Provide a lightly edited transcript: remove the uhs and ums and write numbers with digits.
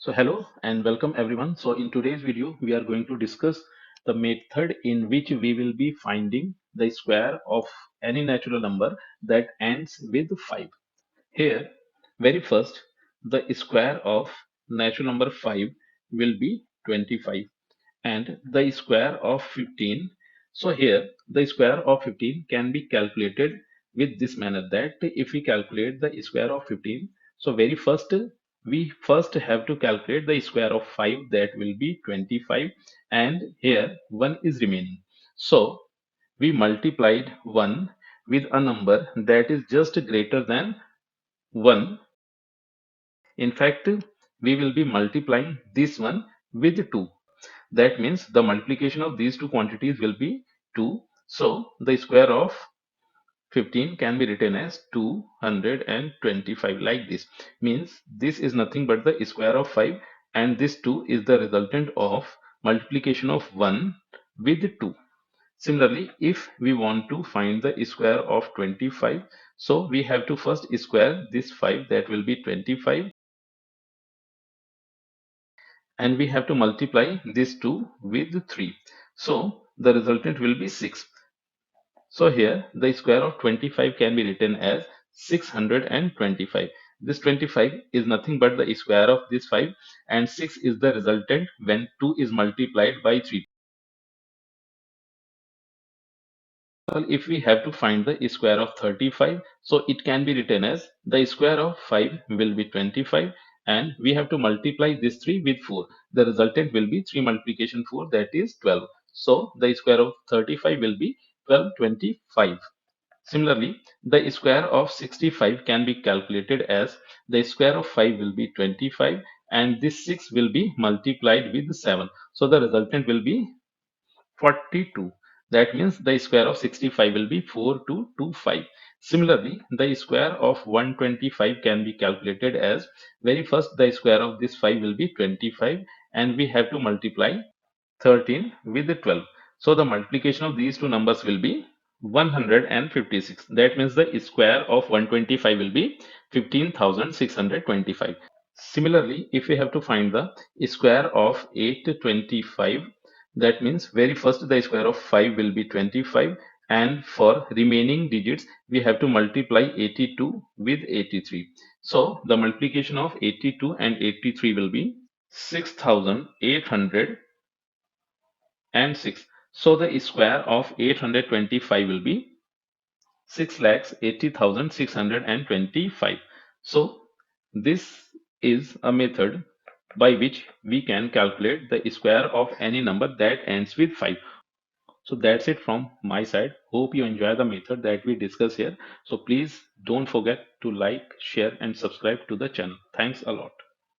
So hello and welcome everyone. So in today's video, we are going to discuss the method in which we will be finding the square of any natural number that ends with 5. Here, very first, the square of natural number 5 will be 25 and the square of 15. So here, the square of 15 can be calculated with this manner that if we calculate the square of 15, so very first we first have to calculate the square of 5, that will be 25, and here 1 is remaining. So we multiplied 1 with a number that is just greater than 1. In fact, we will be multiplying this one with 2. That means the multiplication of these two quantities will be 2. So the square of 15 can be written as 225 like this. Means this is nothing but the square of 5 and this 2 is the resultant of multiplication of 1 with 2. Similarly, if we want to find the square of 25, so we have to first square this 5, that will be 25, and we have to multiply this 2 with 3. So the resultant will be 6. So here the square of 25 can be written as 625. This 25 is nothing but the square of this 5 and 6 is the resultant when 2 is multiplied by 3. If we have to find the square of 35, so it can be written as the square of 5 will be 25 and we have to multiply this 3 with 4. The resultant will be 3 multiplication 4, that is 12. So the square of 35 will be 1225. Similarly, the square of 65 can be calculated as the square of 5 will be 25 and this 6 will be multiplied with 7. So the resultant will be 42. That means the square of 65 will be 4225. Similarly, the square of 125 can be calculated as very first the square of this 5 will be 25 and we have to multiply 13 with the 12. So the multiplication of these two numbers will be 156. That means the square of 125 will be 15,625. Similarly, if we have to find the square of 825, that means very first the square of 5 will be 25 and for remaining digits we have to multiply 82 with 83. So the multiplication of 82 and 83 will be 6,806. So the square of 825 will be 6,80,625. So this is a method by which we can calculate the square of any number that ends with 5. So that's it from my side. Hope you enjoy the method that we discuss here. So please don't forget to like, share and subscribe to the channel. Thanks a lot.